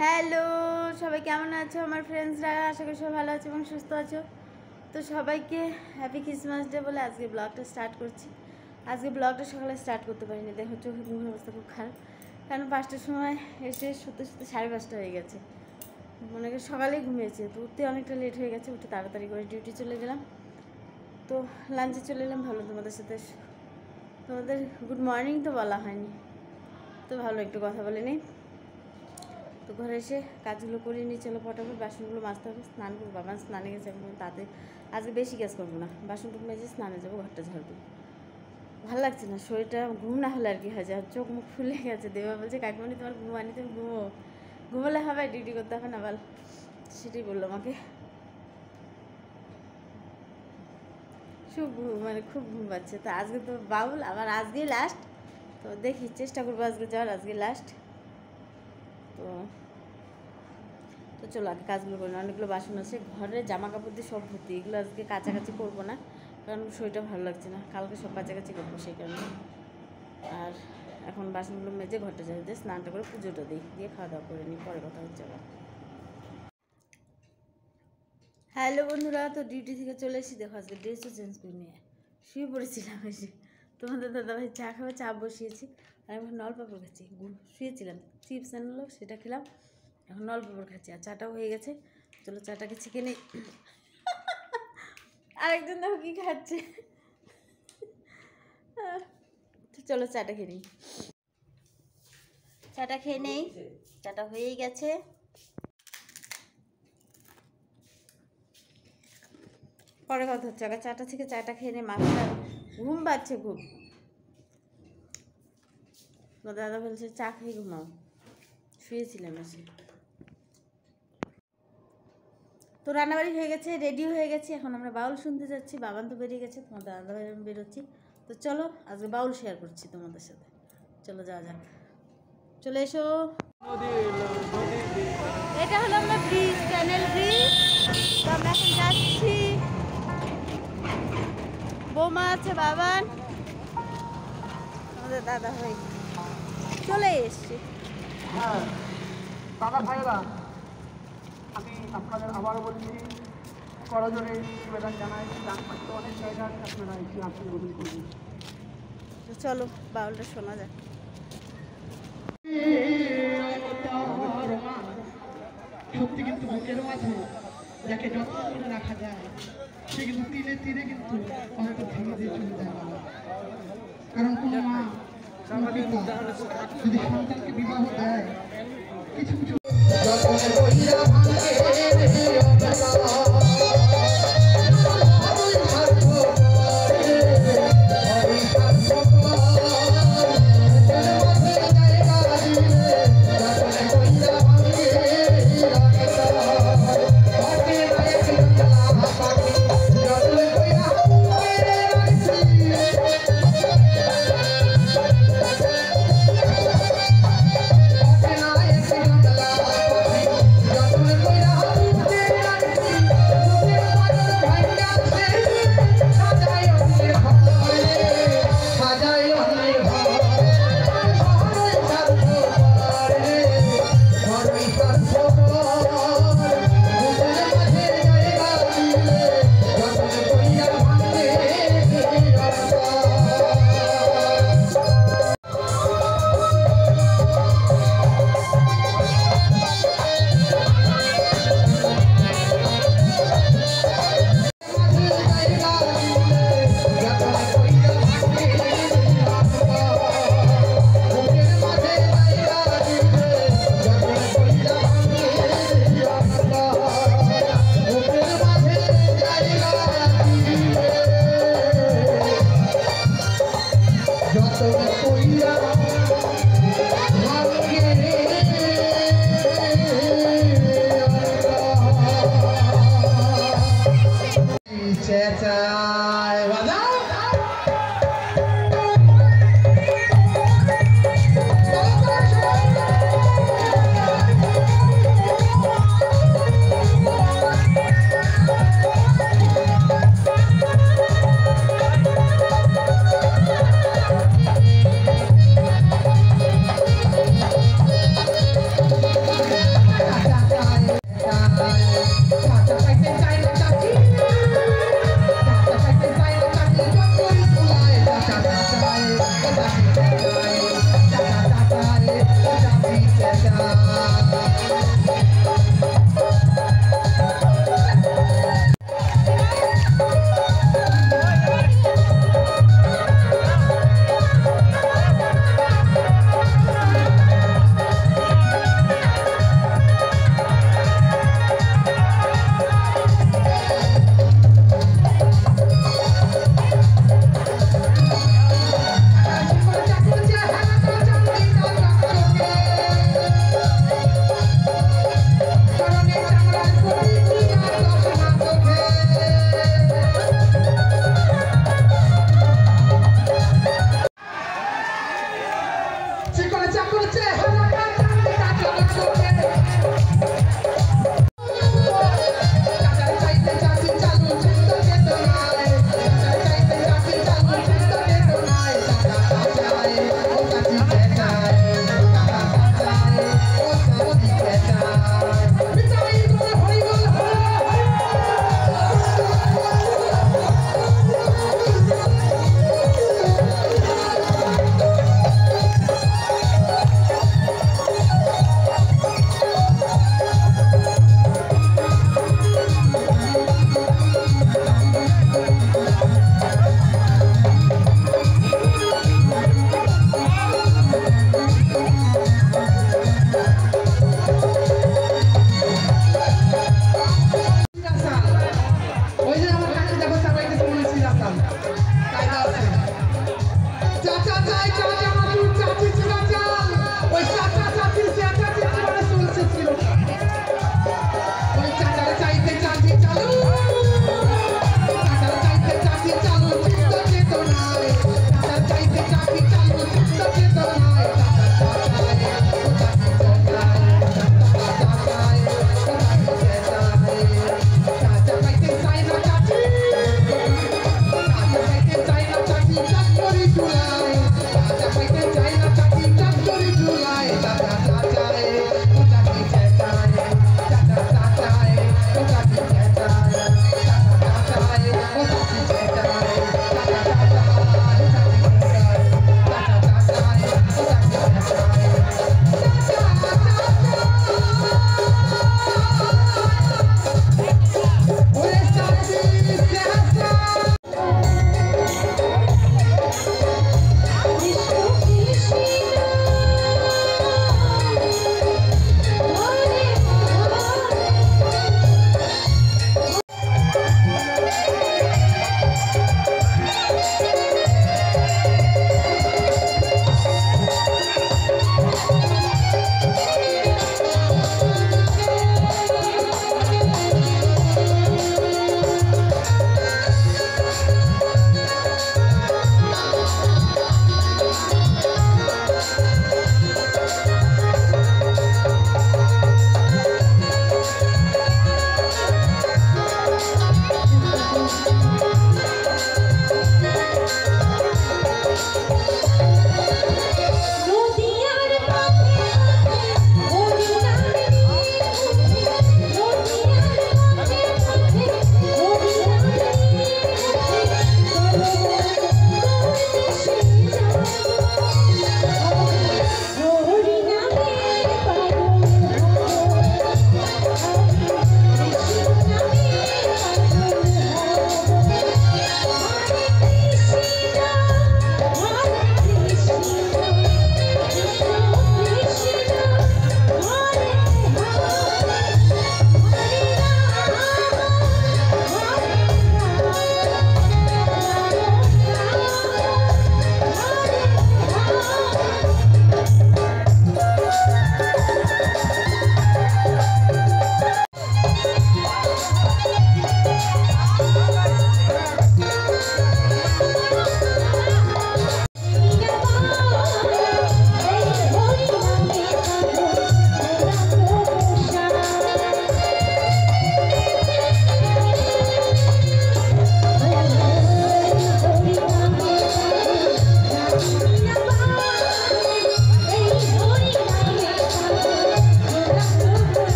Hello সবাই, কেমন আছো আমার ফ্রেন্ডসরা? আশা করি সবাই ভালো আছো এবং সুস্থ আছো। তো সবাইকে হ্যাপি ক্রিসমাস ডে বলে আজকে ব্লগটা স্টার্ট করছি। আজকে ব্লগটা সকালে স্টার্ট করতে পারিনি, দেখো চোখের মুখের অবস্থা খুব খারাপ। কারণ 5টার সময় এসে শুতে শুতে 5:30 হয়ে গেছে। মনে করি সকালেই ঘুমিয়েছে, তো উঠতে অনেকটা লেট হয়ে গেছে। উঠে তাড়াতাড়ি করে ডিউটি চলে গেলাম। তো লাঞ্চে চলে এলাম, ভালো তোমাদের সাথে। তোমাদের গুড মর্নিং তো বলা হয়নি, তো ভালো একটু কথা বলে নিই। তো ঘরে এসে কাজগুলো করে নিয়ে চলো ফটাফট, বাসনগুলো মাজতে হবে, স্নান করবো। বাবা স্নানে গেছে, আমি তাতে আজকে বেশি কাজ করবো না, বাসনটুকু মেজে স্নানে যাবো, ঘরটা ঝাড়বো। ভালো লাগছে না, শরীরটা ঘুম না হলে আর কি হয়, আর চোখ মুখ ফুলে গেছে। দেবা বলছে কাকিমণি তোমার ঘুম আনি, তুমি ঘুমোলে হবে, ডিউটি করতে হবে না বল, সেটাই বললো আমাকে। খুব ঘুম পাচ্ছে। তো আজকে তো বাউল, আবার আজকেই লাস্ট। তো দেখি চেষ্টা করবো আজকে যাওয়ার, আজকে লাস্ট। তো চলো আগে কাজগুলো করি। অনেকগুলো বাসন আছে, ঘরে জামা কাপড় দিয়ে সব ভর্তি। এগুলো আজকে কাছাকাছি করবো না, কারণ শরীরটা ভালো লাগছে না। কালকে সব কাছাকাছি করবো সেই কারণে। আর এখন বাসনগুলো মেজে ঘরটা যাবে, দিয়ে স্নানটা করে পুজোটা দিই, দিয়ে খাওয়া দাওয়া করে নিই, পরে কথা হচ্ছে আবার। হ্যালো বন্ধুরা, তো ডিউটি থেকে চলে এসেছি। দেখো আজকে ড্রেসও চেঞ্জ করে নিয়ে শুয়ে পড়েছিলাম এসে। তোমাদের দাদাভাই চা খাবে, চা বসিয়েছি। আর আমি নল পাপড় খাচ্ছি। শুয়েছিলাম, চিপস আনলো সেটা খেলাম, এখন নল পাপড় খাচ্ছি। আর চাটাও হয়ে গেছে, চলো চাটাকে ছেঁকে নেই। আরেকজন দেখো কী খাচ্ছে। তো চলো চাটা খেয়ে নিই, চাটা খেয়ে নেই। চাটা হয়েই গেছে। পরে কথা হচ্ছে, আগে চাটা থেকে চাটা খেয়ে নিই। মাথাটা ঘুম পাচ্ছে খুব। দাদা বলছে চা খেয়ে ঘুমাও, শুয়েছিলাম এসে। তো রান্নাবাড়ি হয়ে গেছে, রেডি হয়ে গেছি, এখন আমরা বাউল শুনতে যাচ্ছি। বাবান তো বেরিয়ে গেছে, তোমাদের দাদাভাই আমি বেরোচ্ছি। তো চলো আজকে বাউল শেয়ার করছি তোমাদের সাথে, চলো যাওয়া যাক। চলে এসো। এটা হলো আমরা ব্রিজ, ক্যানেল ব্রিজ। তো আমরা এখন যাচ্ছি। বৌমা আছে, বাবান, আমাদের দাদা ভাই চলে এসছি। হ্যাঁ দাদা ভাইয়েরা, আমি আপনাদের আবারও বলছি, করজোরে নিবেদন জানাই, ডানপাশে অনেক জায়গা আছে, আপনারা এসে আসলে গ্রহণ করুন। চলো বাউলটা শোনা যাক। সত্যি কিন্তু বুকের মাঝে যাকে যত্ন করে রাখা যায়, সে কিন্তু তীরে তীরে কিন্তু অনেকটা ভেঙে দিয়ে চলে যায়। কারণ কোনো মা যদি সন্তানকে বিবাহ দেয়, কিছু কিছু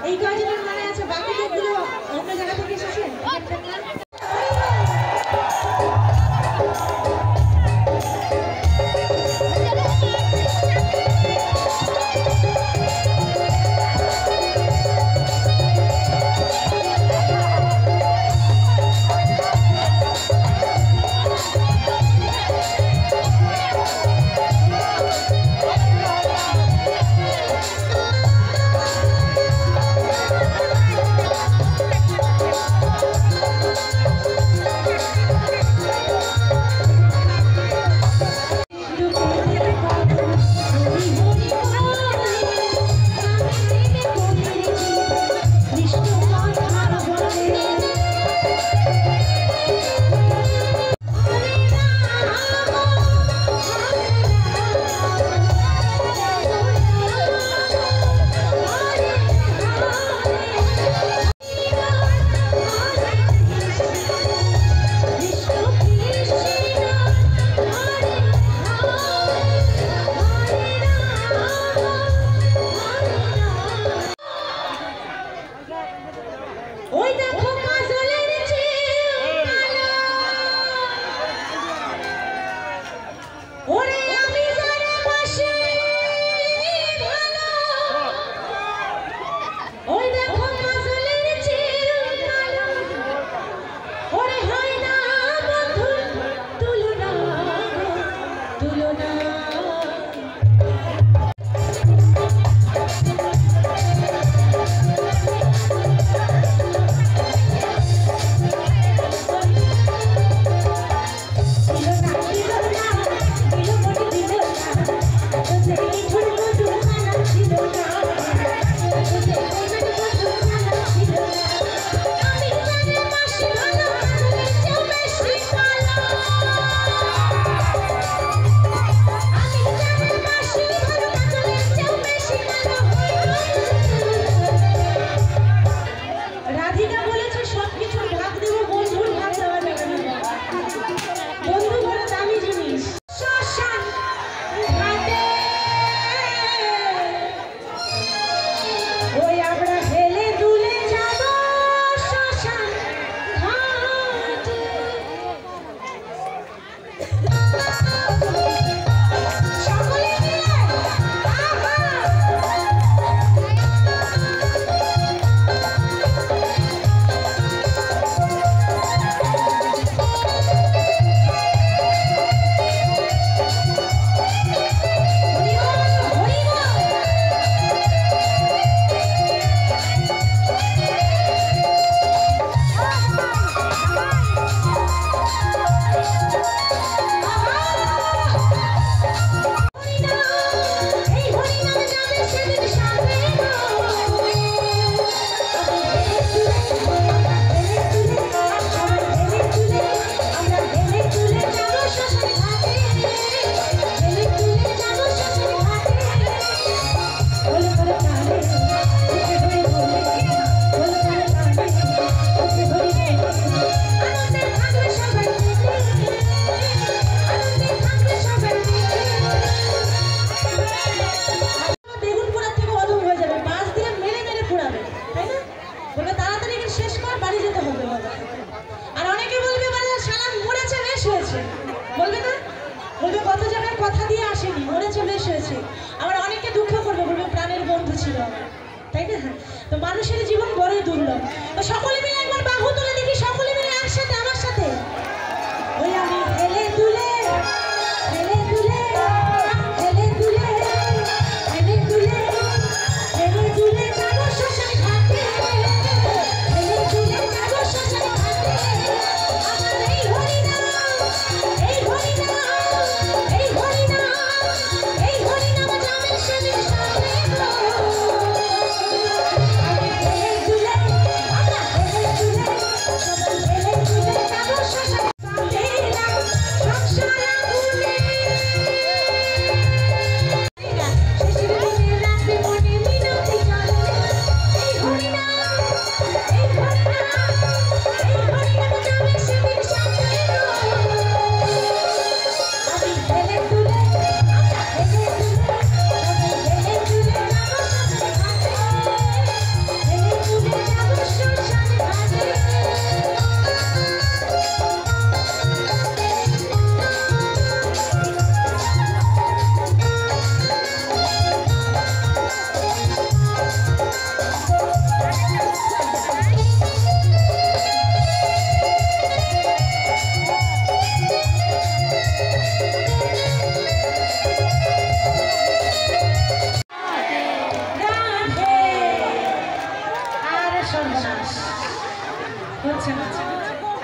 এই কয়জনের মনে আছে বাকি লোকগুলো অন্য জায়গা থেকে এসেছে? তাই না? তো মানুষের জীবন বড়ই দুর্লভ। তো সকলে মিলে একবার বাহু তুলে দেখি, সকলে মিলে একসাথে আমার সাথে ওই আমি হেলে দুলে হেলে দুলে হেলে দুলে হেলে দুলে হেলে দুলে যাব শ্মশান ঘাটে, হেলে দুলে যাব শ্মশান ঘাটে। আমার এই হরিনাম, এই হরিনাম, এই হরিনাম, এই হরিনাম যাবে সেদিন সামনে গো। আমি হেলে দুলে, আমরা হেলে দুলে, সবাই হেলে দুলে যাব শ্মশান ঘাটে। সংসার আগুনে শেষের দিনে রাতে মনে মিনতি চলে। এই হরিনাম, এই হরিনাম, এই হরিনাম যাবে সেদিন সামনে গো। আমি হেলে দুলে, আমরা হেলে দুলে, সবাই হেলে দুলে যাব শ্মশান ঘাটে, হেলে দুলে যাব শ্মশান ঘাটে। রাধে আর সন্ন্যাস হচ্ছে না।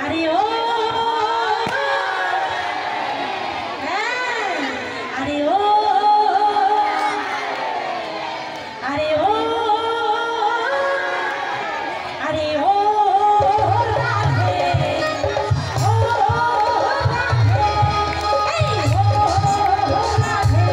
আরে ও হ্যাঁ, আরে ও আরে ও আরে ও রাধে ও রাধে এই ও রাধে ও রাধে।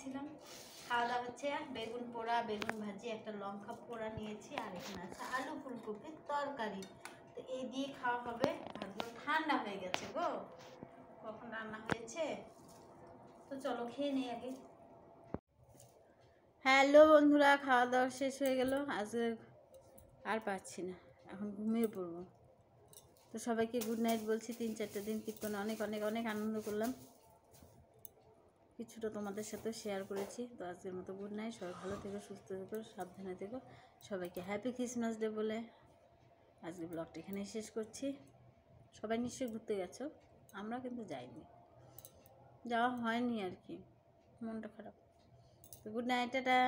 গেছিলাম। খাওয়া দাওয়া হচ্ছে বেগুন পোড়া, বেগুন ভাজি, একটা লঙ্কা পোড়া নিয়েছি, আর এখানে আছে আলু ফুলকপির তরকারি। তো এই দিয়ে খাওয়া হবে। ভাতগুলো ঠান্ডা হয়ে গেছে গো, কখন রান্না হয়েছে। তো চলো খেয়ে নেই আগে। হ্যালো বন্ধুরা, খাওয়া দাওয়া শেষ হয়ে গেল। আজকে আর পাচ্ছি না, এখন ঘুমিয়ে পড়বো। তো সবাইকে গুড নাইট বলছি। 3-4 দিন কীর্তনে অনেক অনেক অনেক আনন্দ করলাম, কিছুটা তোমাদের সাথেও শেয়ার করেছি। তো আজকের মতো গুড নাইট। সবাই ভালো থেকো, সুস্থ থেকো, সাবধানে থেকো। সবাইকে হ্যাপি ক্রিসমাস ডে বলে আজকে ব্লগটা এখানেই শেষ করছি। সবাই নিশ্চয়ই ঘুরতে গেছো, আমরা কিন্তু যাইনি, যাওয়া হয়নি আর কি, মনটা খারাপ। তো গুড নাইট, টাটা।